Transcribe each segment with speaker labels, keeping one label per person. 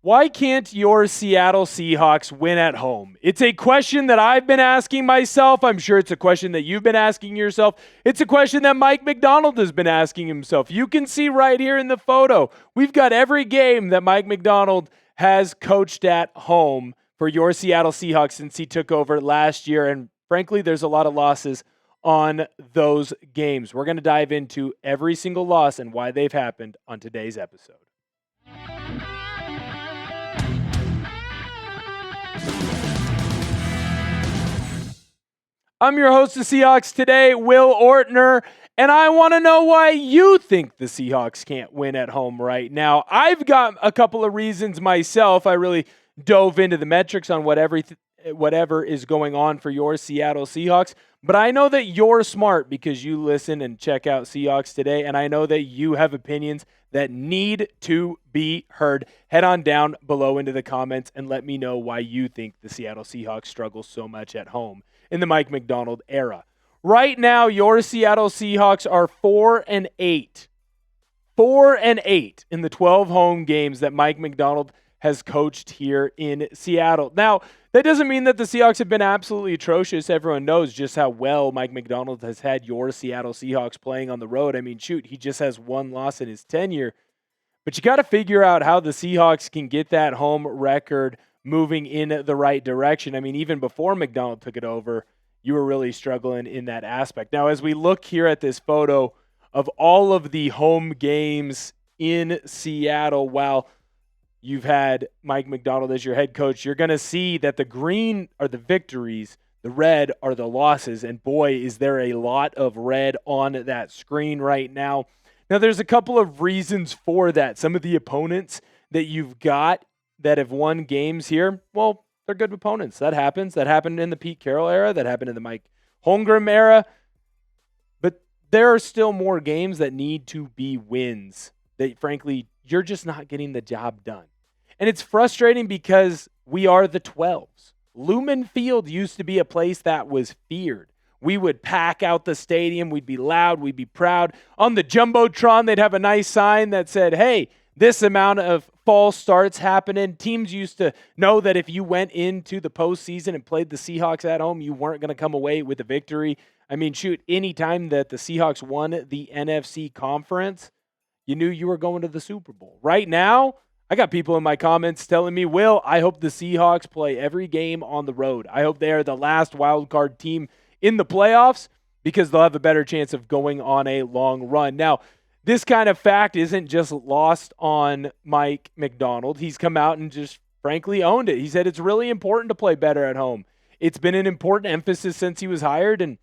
Speaker 1: Why can't your Seattle Seahawks win at home? It's a question that I've been asking myself. I'm sure it's a question that you've been asking yourself. It's a question that Mike Macdonald has been asking himself. You can see right here in the photo, we've got every game that Mike Macdonald has coached at home for your Seattle Seahawks since he took over last year. And frankly, there's a lot of losses on those games. We're going to dive into every single loss and why they've happened on today's episode. I'm your host of Seahawks Today, Will Ortner, and I want to know why you think the Seahawks can't win at home right now. I've got a couple of reasons myself. I really dove into the metrics on whatever is going on for your Seattle Seahawks, but I know that you're smart because you listen and check out Seahawks Today, and I know that you have opinions that need to be heard. Head on down below into the comments and let me know why you think the Seattle Seahawks struggle so much at home in the Mike Macdonald era. Right now, your Seattle Seahawks are 4-8. 4-8 in the 12 home games that Mike Macdonald has coached here in Seattle. Now, that doesn't mean that the Seahawks have been absolutely atrocious. Everyone knows just how well Mike Macdonald has had your Seattle Seahawks playing on the road. I mean, shoot, he just has one loss in his tenure. But you got to figure out how the Seahawks can get that home record moving in the right direction. I mean, even before Macdonald took it over, you were really struggling in that aspect. Now, as we look here at this photo of all of the home games in Seattle, while you've had Mike Macdonald as your head coach, you're going to see that the green are the victories, the red are the losses, and boy, is there a lot of red on that screen right now. Now, there's a couple of reasons for that. Some of the opponents that you've got that have won games here, well, they're good opponents. That happens. That happened in the Pete Carroll era. That happened in the Mike Holmgren era. But there are still more games that need to be wins that, frankly, you're just not getting the job done. And it's frustrating because we are the 12s. Lumen Field used to be a place that was feared. We would pack out the stadium. We'd be loud. We'd be proud. On the Jumbotron, they'd have a nice sign that said, hey, this amount of false starts happening. Teams used to know that if you went into the postseason and played the Seahawks at home, you weren't going to come away with a victory. I mean, shoot, any time that the Seahawks won the NFC conference, you knew you were going to the Super Bowl. Right now, I got people in my comments telling me, Will, I hope the Seahawks play every game on the road. I hope they are the last wild card team in the playoffs because they'll have a better chance of going on a long run. Now, this kind of fact isn't just lost on Mike Macdonald. He's come out and just frankly owned it. He said it's really important to play better at home. It's been an important emphasis since he was hired and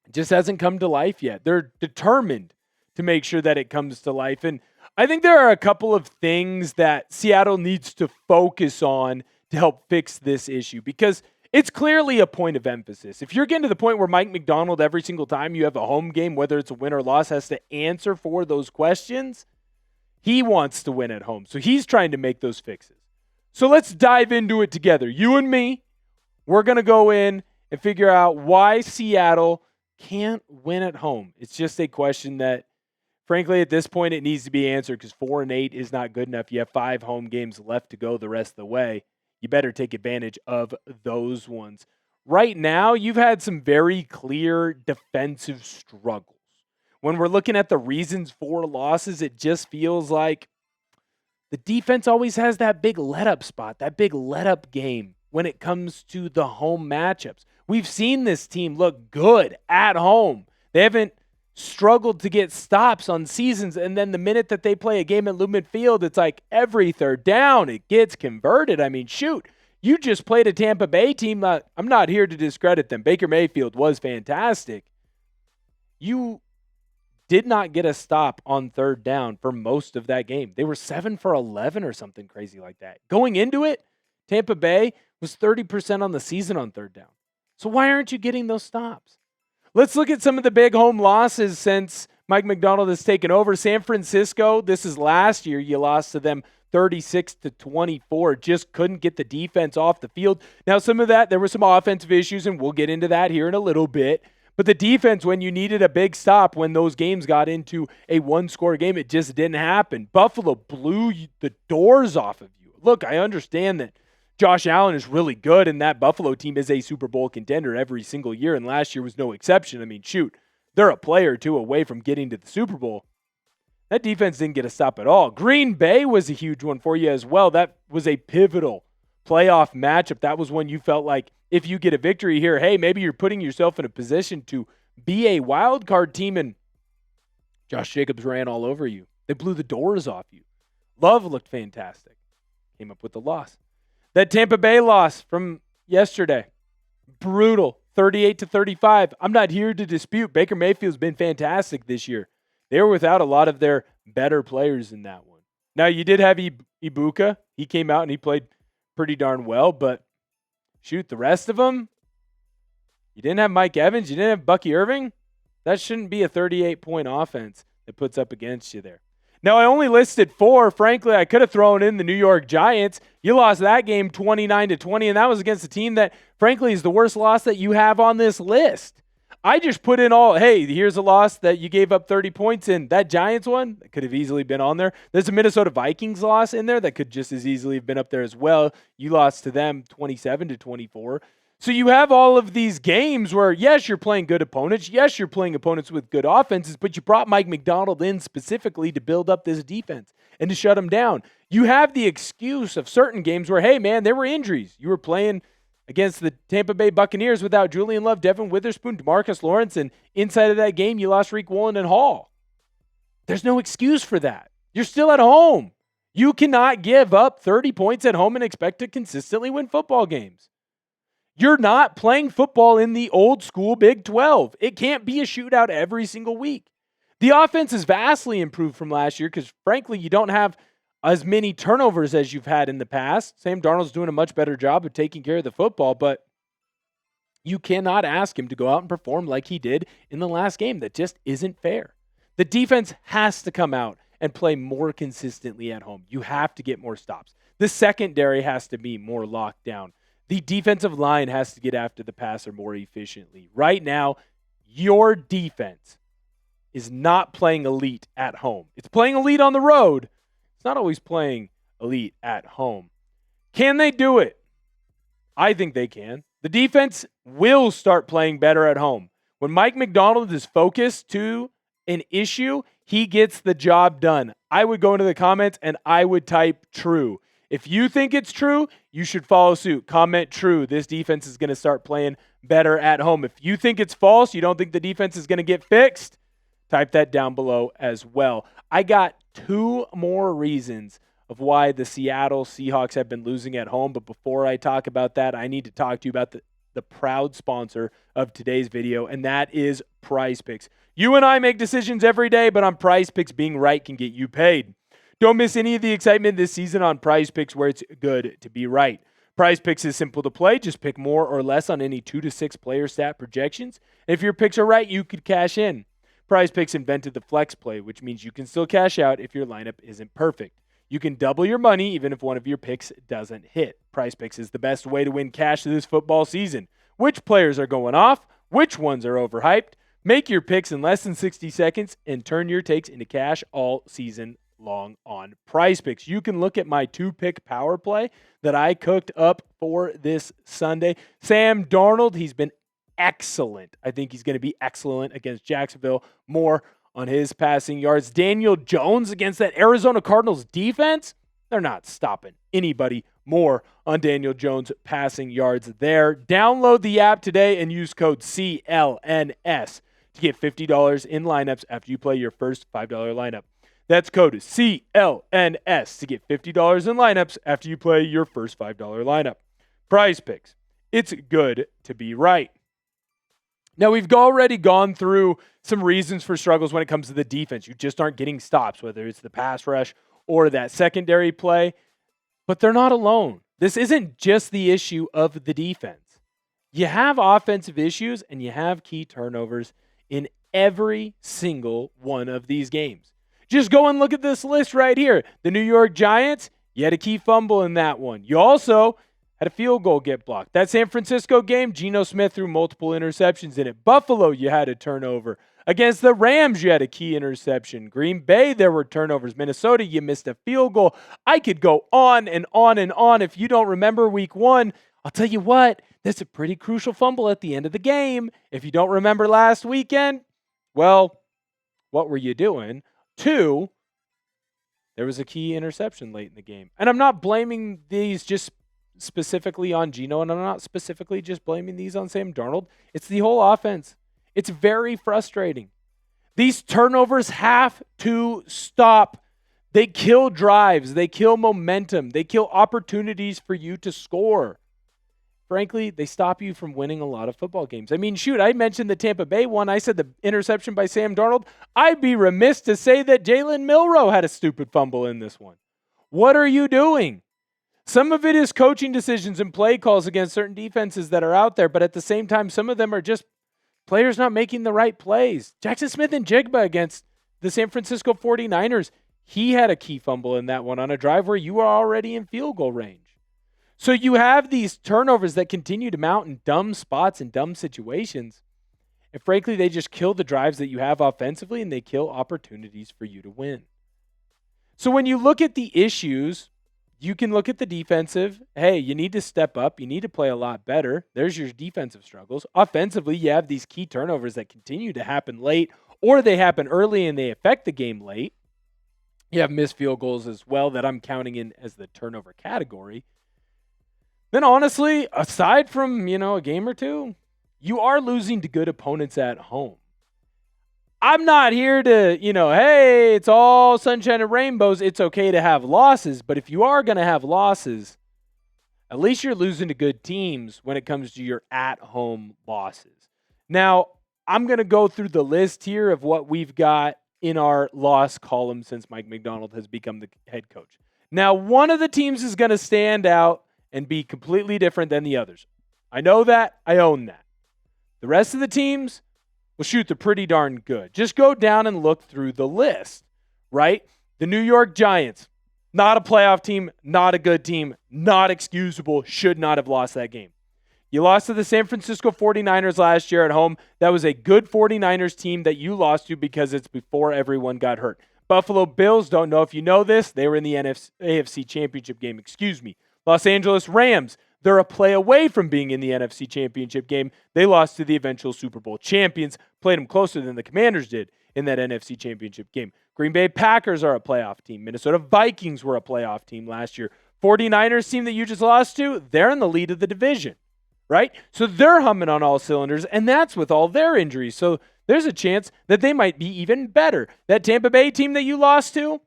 Speaker 1: it just hasn't come to life yet. They're determined to make sure that it comes to life. And I think there are a couple of things that Seattle needs to focus on to help fix this issue because it's clearly a point of emphasis. If you're getting to the point where Mike Macdonald, every single time you have a home game, whether it's a win or loss, has to answer for those questions, he wants to win at home. So he's trying to make those fixes. So let's dive into it together. You and me, we're going to go in and figure out why Seattle can't win at home. It's just a question that, frankly, at this point, it needs to be answered because 4-8 is not good enough. You have 5 home games left to go the rest of the way. You better take advantage of those ones. Right now, you've had some very clear defensive struggles. When we're looking at the reasons for losses, it just feels like the defense always has that big let-up spot, that big let-up game when it comes to the home matchups. We've seen this team look good at home. They haven't struggled to get stops on seasons, and then the minute that they play a game at Lumen Field, it's like every third down, it gets converted. I mean, shoot, you just played a Tampa Bay team. I'm not here to discredit them. Baker Mayfield was fantastic. You did not get a stop on third down for most of that game. They were 7 for 11 or something crazy like that. Going into it, Tampa Bay was 30% on the season on third down. So why aren't you getting those stops? Let's look at some of the big home losses since Mike Macdonald has taken over. San Francisco, this is last year. You lost to them 36-24. Just couldn't get the defense off the field. Now, some of that, there were some offensive issues, and we'll get into that here in a little bit. But the defense, when you needed a big stop, when those games got into a one-score game, it just didn't happen. Buffalo blew the doors off of you. look, I understand that Josh Allen is really good, and that Buffalo team is a Super Bowl contender every single year, and last year was no exception. I mean, shoot, they're a player or two away from getting to the Super Bowl. That defense didn't get a stop at all. Green Bay was a huge one for you as well. That was a pivotal playoff matchup. That was when you felt like if you get a victory here, hey, maybe you're putting yourself in a position to be a wild card team, and Josh Jacobs ran all over you. They blew the doors off you. Love looked fantastic. Came up with the loss. That Tampa Bay loss from yesterday, brutal, 38-35. I'm not here to dispute. Baker Mayfield's been fantastic this year. They were without a lot of their better players in that one. Now, you did have Ibuka. He came out and he played pretty darn well, but shoot, the rest of them, you didn't have Mike Evans. You didn't have Bucky Irving. That shouldn't be a 38-point offense that puts up against you there. Now, I only listed 4. Frankly, I could have thrown in the New York Giants. You lost that game 29-20, and that was against a team that, frankly, is the worst loss that you have on this list. I just put in hey, here's a loss that you gave up 30 points in. That Giants one, that could have easily been on there. There's a Minnesota Vikings loss in there that could just as easily have been up there as well. You lost to them 27-24. So you have all of these games where, yes, you're playing good opponents. Yes, you're playing opponents with good offenses, but you brought Mike Macdonald in specifically to build up this defense and to shut them down. You have the excuse of certain games where, hey, man, there were injuries. You were playing against the Tampa Bay Buccaneers without Julian Love, Devin Witherspoon, DeMarcus Lawrence, and inside of that game, you lost Reek Woolen and Hall. There's no excuse for that. You're still at home. You cannot give up 30 points at home and expect to consistently win football games. You're not playing football in the old school Big 12. It can't be a shootout every single week. The offense is vastly improved from last year because, frankly, you don't have as many turnovers as you've had in the past. Sam Darnold's doing a much better job of taking care of the football, but you cannot ask him to go out and perform like he did in the last game. That just isn't fair. The defense has to come out and play more consistently at home. You have to get more stops. The secondary has to be more locked down. The defensive line has to get after the passer more efficiently. Right now, your defense is not playing elite at home. It's playing elite on the road. It's not always playing elite at home. Can they do it? I think they can. The defense will start playing better at home. When Mike Macdonald is focused to an issue, he gets the job done. I would go into the comments and I would type true. If you think it's true, you should follow suit. Comment true. This defense is going to start playing better at home. If you think it's false, you don't think the defense is going to get fixed, type that down below as well. I got 2 more reasons of why the Seattle Seahawks have been losing at home. But before I talk about that, I need to talk to you about the proud sponsor of today's video, and that is PrizePicks. You and I make decisions every day, but on PrizePicks, being right can get you paid. Don't miss any of the excitement this season on PrizePicks, where it's good to be right. PrizePicks is simple to play. Just pick more or less on any 2 to 6 player stat projections. And if your picks are right, you could cash in. PrizePicks invented the flex play, which means you can still cash out if your lineup isn't perfect. You can double your money even if one of your picks doesn't hit. PrizePicks is the best way to win cash this football season. Which players are going off? Which ones are overhyped? Make your picks in less than 60 seconds and turn your takes into cash all season long on PrizePicks. You can look at my 2-pick power play that I cooked up for this Sunday. Sam Darnold, he's been excellent. I think he's going to be excellent against Jacksonville. More on his passing yards. Daniel Jones against that Arizona Cardinals defense. They're not stopping anybody. More on Daniel Jones passing yards there. Download the app today and use code CLNS to get $50 in lineups after you play your first $5 lineup. That's code CLNS to get $50 in lineups after you play your first $5 lineup. PrizePicks. It's good to be right. Now, we've already gone through some reasons for struggles when it comes to the defense. You just aren't getting stops, whether it's the pass rush or that secondary play. But they're not alone. This isn't just the issue of the defense. You have offensive issues and you have key turnovers in every single one of these games. Just go and look at this list right here. The New York Giants, you had a key fumble in that one. You also had a field goal get blocked. That San Francisco game, Geno Smith threw multiple interceptions in it. Buffalo, you had a turnover. Against the Rams, you had a key interception. Green Bay, there were turnovers. Minnesota, you missed a field goal. I could go on and on and on. If you don't remember week 1, I'll tell you what, that's a pretty crucial fumble at the end of the game. If you don't remember last weekend, well, what were you doing? 2, there was a key interception late in the game. And I'm not blaming these just specifically on Geno, and I'm not specifically just blaming these on Sam Darnold. It's the whole offense. It's very frustrating. These turnovers have to stop. They kill drives. They kill momentum. They kill opportunities for you to score. Frankly, they stop you from winning a lot of football games. I mean, shoot, I mentioned the Tampa Bay one. I said the interception by Sam Darnold. I'd be remiss to say that Jalen Milroe had a stupid fumble in this one. What are you doing? Some of it is coaching decisions and play calls against certain defenses that are out there, but at the same time, some of them are just players not making the right plays. Jackson Smith-Njigba against the San Francisco 49ers, he had a key fumble in that one on a drive where you were already in field goal range. So you have these turnovers that continue to mount in dumb spots and dumb situations. And frankly, they just kill the drives that you have offensively, and they kill opportunities for you to win. So when you look at the issues, you can look at the defensive. Hey, you need to step up. You need to play a lot better. There's your defensive struggles. Offensively, you have these key turnovers that continue to happen late, or they happen early and they affect the game late. You have missed field goals as well that I'm counting in as the turnover category. Then honestly, aside from, a game or two, you are losing to good opponents at home. I'm not here to, hey, it's all sunshine and rainbows. It's okay to have losses. But if you are going to have losses, at least you're losing to good teams when it comes to your at-home losses. Now, I'm going to go through the list here of what we've got in our loss column since Mike Macdonald has become the head coach. Now, one of the teams is going to stand out and be completely different than the others. I know that. I own that. The rest of the teams, well, shoot, they're pretty darn good. Just go down and look through the list, right? The New York Giants, not a playoff team, not a good team, not excusable, should not have lost that game. You lost to the San Francisco 49ers last year at home. That was a good 49ers team that you lost to because it's before everyone got hurt. Buffalo Bills, don't know if you know this, they were in the AFC Championship game, Los Angeles Rams, they're a play away from being in the NFC Championship game. They lost to the eventual Super Bowl champions, played them closer than the Commanders did in that NFC Championship game. Green Bay Packers are a playoff team. Minnesota Vikings were a playoff team last year. 49ers team that you just lost to, they're in the lead of the division, right? So they're humming on all cylinders, and that's with all their injuries. So there's a chance that they might be even better. That Tampa Bay team that you lost to,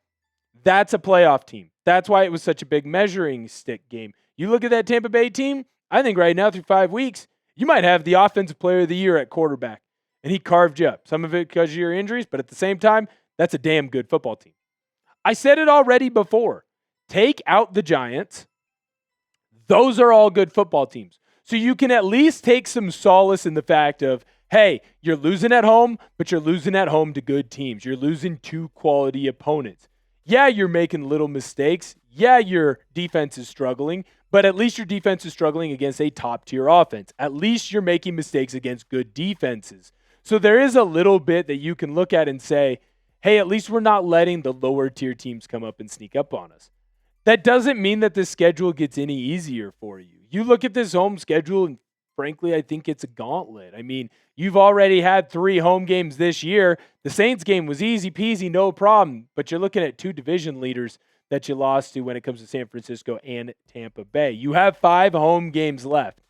Speaker 1: that's a playoff team. That's why it was such a big measuring stick game. You look at that Tampa Bay team, I think right now through 5 weeks, you might have the offensive player of the year at quarterback. And he carved you up. Some of it because of your injuries, but at the same time, that's a damn good football team. I said it already before. Take out the Giants. Those are all good football teams. So you can at least take some solace in the fact of, hey, you're losing at home, but you're losing at home to good teams. You're losing to quality opponents. Yeah, you're making little mistakes. Yeah, your defense is struggling, but at least your defense is struggling against a top-tier offense. At least you're making mistakes against good defenses. So there is a little bit that you can look at and say, hey, at least we're not letting the lower-tier teams come up and sneak up on us. That doesn't mean that the schedule gets any easier for you. You look at this home schedule, and frankly, I think it's a gauntlet. I mean, you've already had 3 home games this year. The Saints game was easy peasy, no problem. But you're looking at 2 division leaders that you lost to when it comes to San Francisco and Tampa Bay. You have 5 home games left.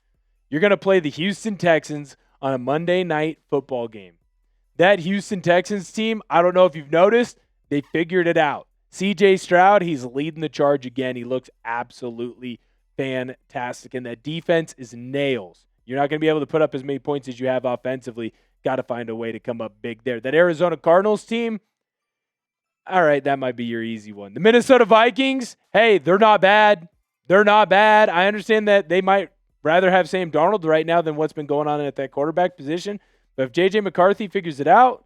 Speaker 1: You're going to play the Houston Texans on a Monday night football game. That Houston Texans team, I don't know if you've noticed, they figured it out. CJ Stroud, he's leading the charge again. He looks absolutely fantastic. And that defense is nails. You're not going to be able to put up as many points as you have offensively. Got to find a way to come up big there. That Arizona Cardinals team, all right, that might be your easy one. The Minnesota Vikings, hey, they're not bad. They're not bad. I understand that they might rather have Sam Darnold right now than what's been going on at that quarterback position. But if J.J. McCarthy figures it out,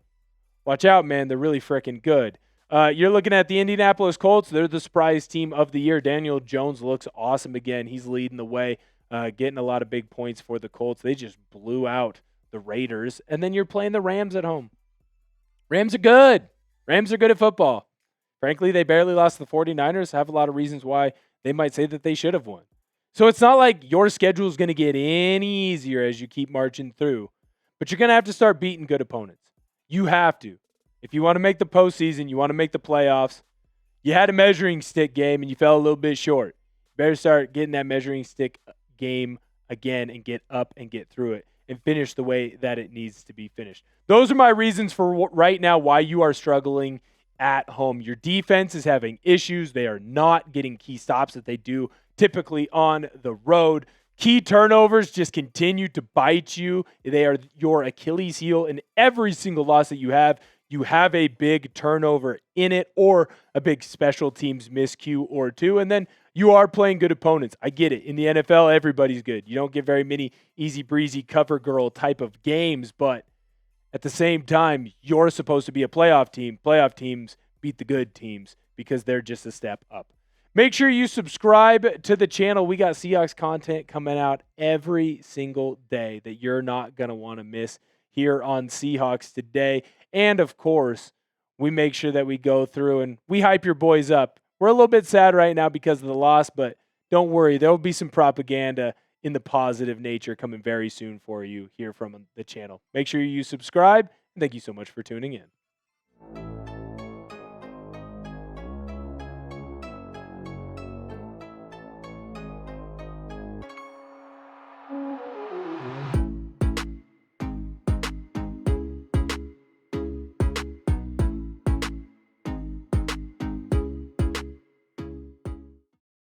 Speaker 1: watch out, man. They're really freaking good. You're looking at the Indianapolis Colts. They're the surprise team of the year. Daniel Jones looks awesome again. He's leading the way, getting a lot of big points for the Colts. They just blew out the Raiders. And then you're playing the Rams at home. Rams are good. Rams are good at football. Frankly, they barely lost to the 49ers. Have a lot of reasons why they might say that they should have won. So it's not like your schedule is going to get any easier as you keep marching through, but you're going to have to start beating good opponents. You have to. If you want to make the postseason, you want to make the playoffs, you had a measuring stick game and you fell a little bit short. Better start getting that measuring stick game again and get up and get through it and finish the way that it needs to be finished. Those are my reasons for right now why you are struggling at home. Your defense is having issues. They are not getting key stops that they do typically on the road. Key turnovers just continue to bite you. They are your Achilles heel in every single loss that you have. You have a big turnover in it or a big special teams miscue or two, and then you are playing good opponents. I get it. In the NFL, everybody's good. You don't get very many easy breezy cover girl type of games, but at the same time, you're supposed to be a playoff team. Playoff teams beat the good teams because they're just a step up. Make sure you subscribe to the channel. We got Seahawks content coming out every single day that you're not going to want to miss here on Seahawks Today. And, of course, we make sure that we go through and we hype your boys up. We're a little bit sad right now because of the loss, but don't worry. There will be some propaganda in the positive nature coming very soon for you here from the channel. Make sure you subscribe, and thank you so much for tuning in.